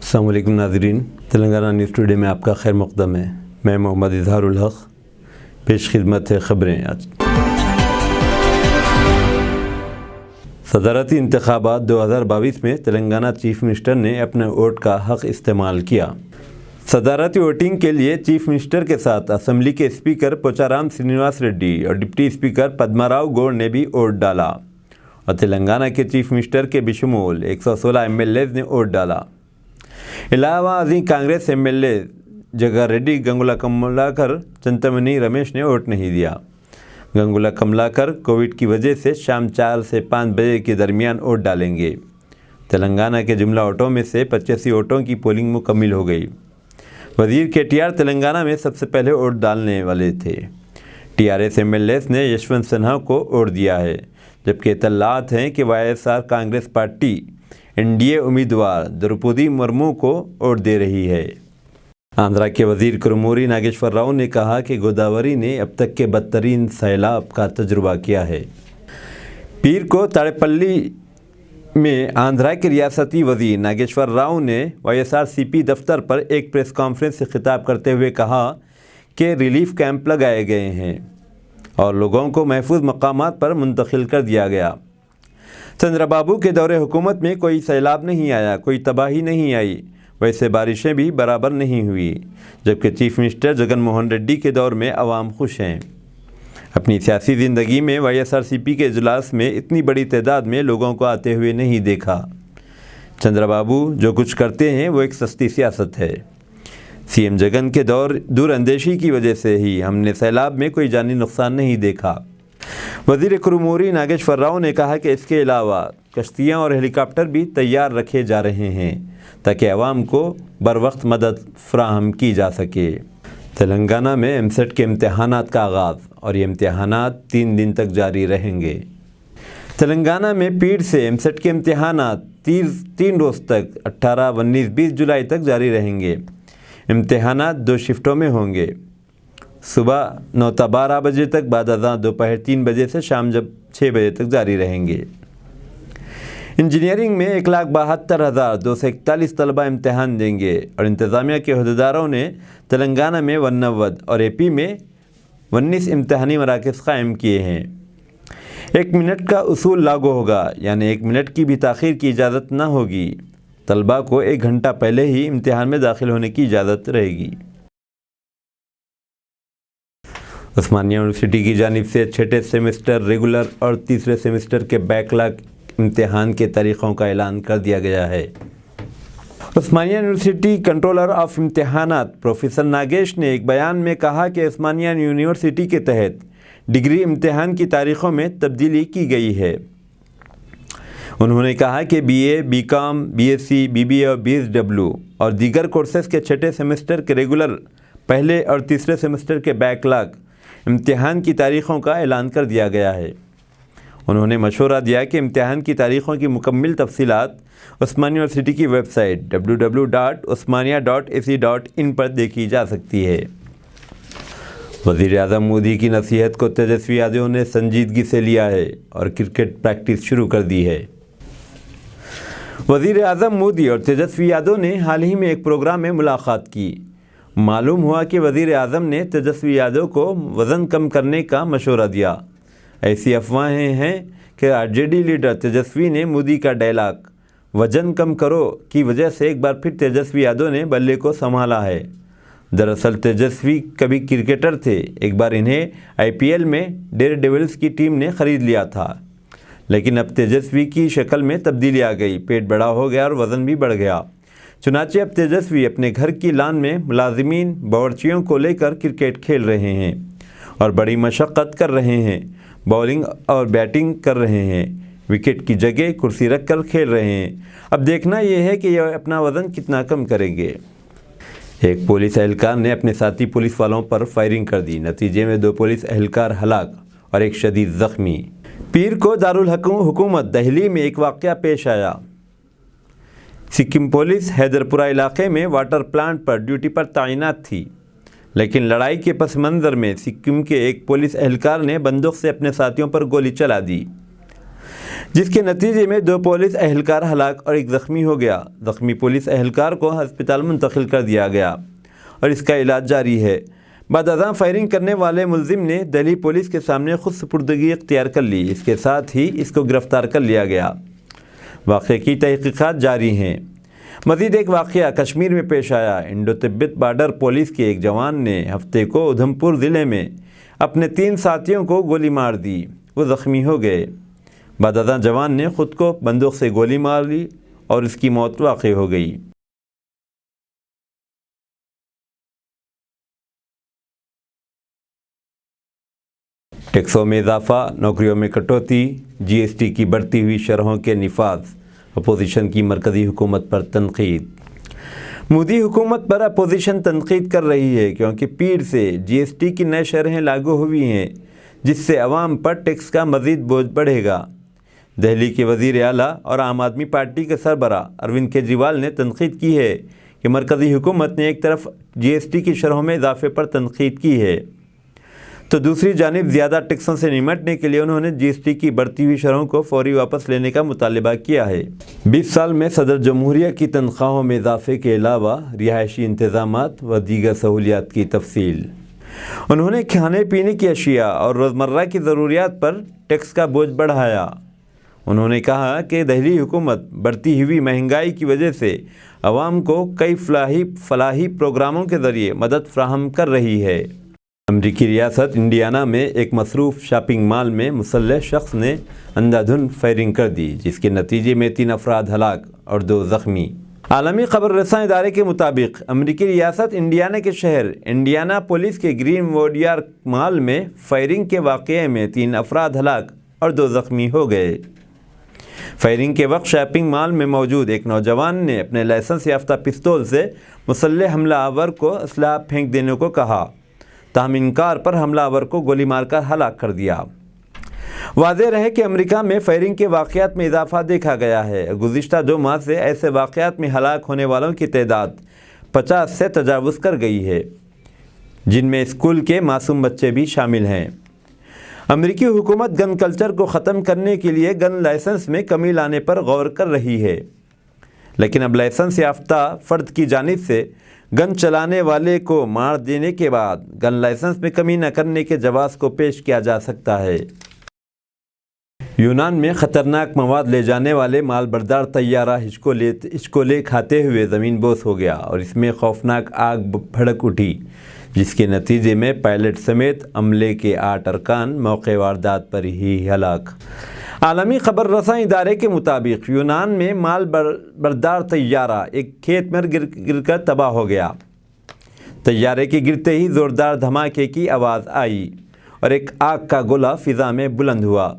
अस्सलाम वालेकुम नाज़रीन, तेलंगाना न्यूज़ टुडे में आपका खैर मक़दम है। मैं मोहम्मद इज़हारुल हक़, पेश खिदमत है ख़बरें। आज सदारती इंतख़ाबात 2022 में तेलंगाना चीफ़ मिनिस्टर ने अपने वोट का हक़ इस्तेमाल किया। सदारती वोटिंग के लिए चीफ़ मिनिस्टर के साथ असम्बली के स्पीकर पोचाराम श्रीनिवास रेड्डी और डिप्टी स्पीकर पद्माराव गौड़ ने भी वोट डाला और तेलंगाना के चीफ़ मिनिस्टर के बिशमूल 116 MLAs ने वोट डाला। इलावा अजी कांग्रेस MLA जगारेड्डी गंगुला कमलाकर चंतमनी रमेश ने वोट नहीं दिया। गंगुला कमलाकर कोविड की वजह से शाम 4 से 5 बजे के दरमियान वोट डालेंगे। तेलंगाना के जुमला वोटों में से 85 वोटों की पोलिंग मुकम्मिल हो गई। वज़ीर KTR तेलंगाना में सबसे पहले वोट डालने वाले थे। TRS MLAs ने यशवंत सिन्हा को वोट दिया है, जबकि इत्तलात हैं कि YSR कांग्रेस पार्टी NDA उम्मीदवार द्रौपदी मुर्मू को वोट दे रही है। आंध्रा के वज़ीर कुरुमूरी नागेश्वर राव ने कहा कि गोदावरी ने अब तक के बदतरीन सैलाब का तजुर्बा किया है। पीर को ताड़ेपल्ली में आंध्रा के रियासती वज़ीर नागेश्वर राव ने YSRCP दफ्तर पर एक प्रेस कॉन्फ्रेंस से खिताब करते हुए कहा कि रिलीफ कैंप लगाए गए हैं और लोगों को महफूज मकामात पर मुंतकिल कर दिया गया। चंद्रबाबू के दौरे हुकूमत में कोई सैलाब नहीं आया, कोई तबाही नहीं आई, वैसे बारिशें भी बराबर नहीं हुई, जबकि चीफ़ मिनिस्टर जगन मोहन रेड्डी के दौर में अवाम खुश हैं। अपनी सियासी ज़िंदगी में YSRCP के इजलास में इतनी बड़ी तादाद में लोगों को आते हुए नहीं देखा। चंद्रबाबू जो कुछ करते हैं वो एक सस्ती सियासत है। CM जगन के दूरअंदेशी की वजह से ही हमने सैलाब में कोई जानी नुकसान नहीं देखा। वज़ीर कुरुमूरी नागेश्वर राव ने कहा कि इसके अलावा कश्तियाँ और हेलीकॉप्टर भी तैयार रखे जा रहे हैं ताकि आवाम को बरवक्त मदद फराहम की जा सके। तेलंगाना में MSET के इम्तहानात का आगाज़ और ये इम्तहानात 3 दिन तक जारी रहेंगे। तेलंगाना में पीर से MSET के इम्तहानात 3 रोज़ तक 18, 19, 20 जुलाई तक जारी रहेंगे। इम्तहानात 2 शिफ्टों में होंगे। सुबह 9 से 12 बजे तक, बाद अज़ां दोपहर 3 बजे से शाम 6 बजे तक जारी रहेंगे। इंजीनियरिंग में 1,72,241 तलबा इम्तहान देंगे और इंतज़ामिया के अहदेदारों ने तेलंगाना में 89 और AP में 19 इम्तहानी मराकज़ कायम किए हैं। 1 मिनट का उसूल लागू होगा, यानी 1 मिनट की भी ताख़ीर की इजाज़त न होगी। तलबा को 1 घंटा पहले ही इम्तहान में दाखिल होने की इजाज़त रहेगी। उस्मानिया यूनिवर्सिटी की जानिब से 6ठे सेमेस्टर रेगुलर और 3रे सेमेस्टर के बैकलॉग इम्तहान के तारीख़ों का ऐलान कर दिया गया है। उस्मानिया यूनिवर्सिटी कंट्रोलर ऑफ इम्तहानात प्रोफेसर नागेश ने एक बयान में कहा कि उस्मानिया यूनिवर्सिटी के तहत डिग्री इम्तहान की तारीख़ों में तब्दीली की गई है। उन्होंने कहा कि BA, BCom, BSc, BBA और BSW और दीगर कोर्सेज़ के 6ठे सेमेस्टर के रेगुलर पहले और 3रे सेमेस्टर के बैकलॉग इम्तहान की तारीख़ों का ऐलान कर दिया गया है। उन्होंने मशवरा दिया कि इम्तहान की तारीख़ों की मुकम्मल तफसीलात उस्मानिया यूनिवर्सिटी की वेबसाइट www.usmania.ac.in पर देखी जा सकती है। वज़ीर-ए-आज़म मोदी की नसीहत को तेजस्वी यादव ने संजीदगी से लिया है और क्रिकेट प्रैक्टिस शुरू कर दी है। वज़ीर-ए-आज़म मोदी और तेजस्वी यादव ने हाल ही में एक प्रोग्राम में मुलाकात की। मालूम हुआ कि वज़ीर-ए-आज़म ने तेजस्वी यादव को वज़न कम करने का मशवरा दिया। ऐसी अफवाहें हैं कि RJD लीडर तेजस्वी ने मोदी का डायलॉग वज़न कम करो की वजह से एक बार फिर तेजस्वी यादव ने बल्ले को संभाला है। दरअसल तेजस्वी कभी क्रिकेटर थे, एक बार इन्हें IPL में डेयर डेविल्स की टीम ने ख़रीद लिया था, लेकिन अब तेजस्वी की शक्ल में तब्दीली आ गई, पेट बड़ा हो गया और वज़न भी बढ़ गया। चुनांचे अब तेजस्वी अपने घर की लान में मुलाजिमीन बावर्चियों को लेकर क्रिकेट खेल रहे हैं और बड़ी मशक्क़त कर रहे हैं, बॉलिंग और बैटिंग कर रहे हैं, विकेट की जगह कुर्सी रख कर खेल रहे हैं। अब देखना यह है कि यह अपना वज़न कितना कम करेंगे। एक पुलिस एहलकार ने अपने साथी पुलिस वालों पर फायरिंग कर दी, नतीजे में 2 पुलिस एहलकार हलाक और एक शदीद ज़ख्मी। पीर को दारुल हुकूमत दिल्ली में एक वाक़या पेश आया। सिक्किम पुलिस हैदरपुरा इलाके में वाटर प्लांट पर ड्यूटी पर तैनात थी, लेकिन लड़ाई के पस मंज़र में सिक्किम के एक पुलिस एहलकार ने बंदूक से अपने साथियों पर गोली चला दी, جس کے نتیجے میں 2 پولیس اہلکار ہلاک اور 1 زخمی ہو گیا۔ زخمی پولیس اہلکار کو ہسپتال منتقل کر دیا گیا اور اس کا علاج جاری ہے۔ بعد ازاں فائرنگ کرنے والے ملزم نے دہلی پولیس کے سامنے خود سپردگی اختیار کر لی، اس کے ساتھ ہی اس کو گرفتار کر لیا گیا۔ واقعے کی تحقیقات جاری ہیں۔ مزید ایک واقعہ کشمیر میں پیش آیا۔ انڈو تبت بارڈر پولیس کے ایک جوان نے ہفتے کو ادھمپور ضلع میں اپنے 3 ساتھیوں کو گولی مار دی، وہ زخمی ہو گئے۔ بعد ازاں جوان نے خود کو بندوق سے گولی مار لی اور اس کی موت واقع ہو گئی۔ ٹیکسوں میں اضافہ، نوکریوں میں کٹوتی، جی ایس ٹی کی بڑھتی ہوئی شرحوں کے نفاذ، اپوزیشن کی مرکزی حکومت پر تنقید۔ مودی حکومت پر اپوزیشن تنقید کر رہی ہے کیونکہ پیر سے جی ایس ٹی کی نئے شرحیں لاگو ہوئی ہیں، جس سے عوام پر ٹیکس کا مزید بوجھ بڑھے گا۔ دہلی کے وزیر اعلیٰ اور عام آدمی پارٹی کے سربراہ اروند کیجریوال نے تنقید کی ہے کہ مرکزی حکومت نے ایک طرف جی ایس ٹی کی شرحوں میں اضافے پر تنقید کی ہے تو دوسری جانب زیادہ ٹیکسوں سے نمٹنے کے لیے انہوں نے جی ایس ٹی کی بڑھتی ہوئی شرحوں کو فوری واپس لینے کا مطالبہ کیا ہے۔ 20 سال میں صدر جمہوریہ کی تنخواہوں میں اضافے کے علاوہ رہائشی انتظامات و دیگر سہولیات کی تفصیل۔ انہوں نے کھانے پینے کی اشیاء اور روزمرہ کی ضروریات پر ٹیکس کا بوجھ بڑھایا۔ انہوں نے کہا کہ دہلی حکومت بڑھتی ہوئی مہنگائی کی وجہ سے عوام کو کئی فلاحی پروگراموں کے ذریعے مدد فراہم کر رہی ہے۔ امریکی ریاست انڈیانا میں ایک مصروف شاپنگ مال میں مسلح شخص نے اندھا دھند فائرنگ کر دی، جس کے نتیجے میں 3 افراد ہلاک اور 2 زخمی۔ عالمی خبر رساں ادارے کے مطابق امریکی ریاست انڈیانا کے شہر انڈیانا پولیس کے گرین ووڈیار مال میں فائرنگ کے واقعے میں 3 افراد ہلاک اور 2 زخمی ہو گئے۔ فائرنگ کے وقت شاپنگ مال میں موجود ایک نوجوان نے اپنے لائسنس یافتہ پستول سے مسلح حملہ آور کو اسلحہ پھینک دینے کو کہا، تاہم انکار پر حملہ آور کو گولی مار کر ہلاک کر دیا۔ واضح رہے کہ امریکہ میں فائرنگ کے واقعات میں اضافہ دیکھا گیا ہے۔ گزشتہ 2 ماہ سے ایسے واقعات میں ہلاک ہونے والوں کی تعداد 50 سے تجاوز کر گئی ہے، جن میں اسکول کے معصوم بچے بھی شامل ہیں۔ امریکی حکومت گن کلچر کو ختم کرنے کے لیے گن لائسنس میں کمی لانے پر غور کر رہی ہے، لیکن اب لائسنس یافتہ فرد کی جانب سے گن چلانے والے کو مار دینے کے بعد گن لائسنس میں کمی نہ کرنے کے جواز کو پیش کیا جا سکتا ہے۔ یونان میں خطرناک مواد لے جانے والے مال بردار طیارہ ہچکولے کھاتے ہوئے زمین بوس ہو گیا اور اس میں خوفناک آگ بھڑک اٹھی، جس کے نتیجے میں پائلٹ سمیت عملے کے 8 ارکان موقع واردات پر ہی ہلاک۔ عالمی خبر رساں ادارے کے مطابق یونان میں مال بردار طیارہ ایک کھیت میں گر کر تباہ ہو گیا۔ طیارے کے گرتے ہی زوردار دھماکے کی آواز آئی اور ایک آگ کا گولا فضا میں بلند ہوا۔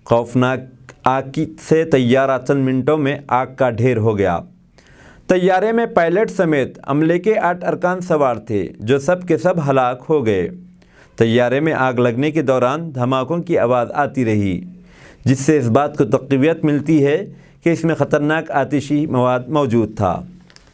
خوفناک آگ سے طیارہ چند منٹوں میں آگ کا ڈھیر ہو گیا۔ طیارے میں پائلٹ سمیت عملے کے 8 ارکان سوار تھے، جو سب کے سب ہلاک ہو گئے۔ طیارے میں آگ لگنے کے دوران دھماکوں کی آواز آتی رہی، جس سے اس بات کو تقویت ملتی ہے کہ اس میں خطرناک آتشی مواد موجود تھا۔